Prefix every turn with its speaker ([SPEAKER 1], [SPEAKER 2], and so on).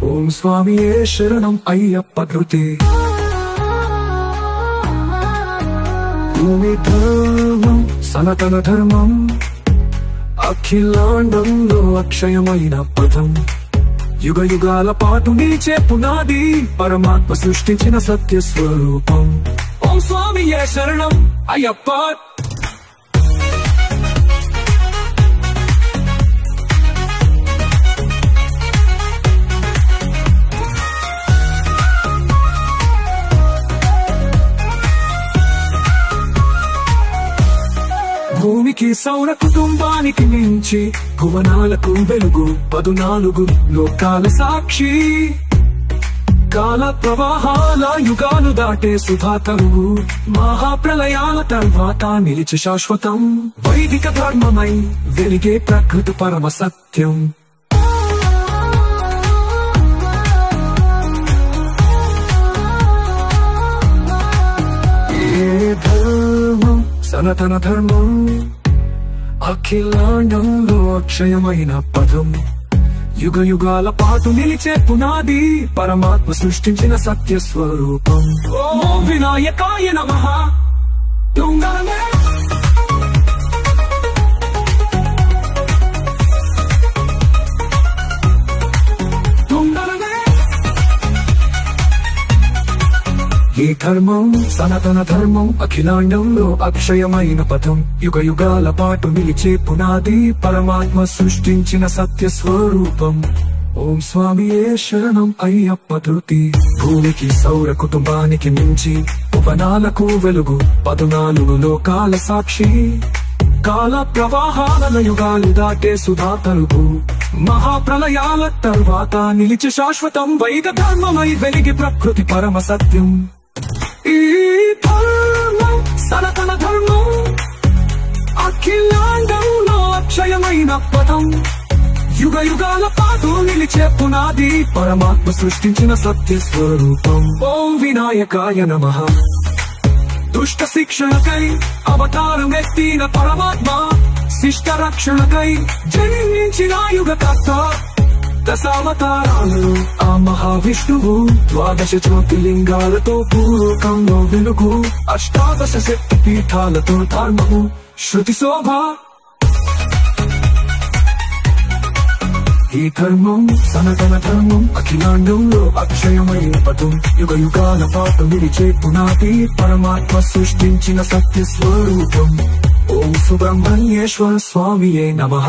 [SPEAKER 1] ఓం స్వామియే శరణం అయ్యప్ప ధృతి. భూమి ధర్మం సనాతన ధర్మం, అఖిలాండంలో అక్షయమైన పదం, యుగ యుగాల పాటు నిలిచే పునాది, పరమాత్మ సృష్టించిన సత్య స్వరూపం. ఓం స్వామియే శరణం అయ్యప్ప. భూమికి సౌర కుటుంబానికి మించి, భువనాలకు వెలుగు 14 లోకాల సాక్షి, కాల ప్రవాహాల యుగాలు దాటే సుధాతరువు, మహాప్రలయాల తర్వాత నిలిచి శాశ్వతం, వైదిక ధర్మమై వెలిగే ప్రకృతి పరమ సత్యం. సనాతన ధర్మం, అఖిలాండంలో అక్షయమైన పదం, యుగ యుగాల పాటు నిలిచే పునాది, పరమాత్మ సృష్టించిన సత్య స్వరూపం. ఓం వినాయకాయ నమః. తుంగరమే ఈ ధర్మం సనాతన ధర్మం, అఖిలాండంలో అక్షయమైన పదం, యుగ యుగాల పాటు నిలిచే పునాది, పరమాత్మ సృష్టించిన సత్య స్వరూపం. ఓం స్వామియే శరణం అయ్యప్ప ధృతి. భూమికి సౌర కుటుంబానికి మించి, ఉపనాలకు వెలుగు 14 లోకాల సాక్షి, కాల ప్రవాహాల యుగాలు దాటే సుధాతరువు, మహాప్రలయాల తర్వాత నిలిచి శాశ్వతం, వైదిక ధర్మమై వెలిగి ప్రకృతి పరమ సత్యం. ఈ ధర్మం సనాతన ధర్మం, అఖిలాండంలో అక్షయమైన పదం, యుగ యుగాల పాటు నిలిచే పునాది, పరమాత్మ సృష్టించిన సత్య స్వరూపం. ఓం వినాయకాయ నమః. దుష్ట శిక్షణకై అవతారం ఎత్తిన పరమాత్మ, శిష్ట రక్షణకై జన్మించిన యుగకర్త, దశావతారాలు ఆ మహావిష్ణువు, 12 జ్యోతిర్లింగాలతో పూర్వకంలో వెలుగు, 18 శక్తి పీఠాలతో ధర్మము శృతి శోభ. ఈ ధర్మం సనాతన ధర్మం, అఖిలాండంలో అక్షయమైన పదం, యుగ యుగాల పాటు నిలిచే పునాది, పరమాత్మ సృష్టించిన సత్య స్వరూపం. ఓం సుబ్రహ్మణ్యేశ్వర స్వామియే నమః.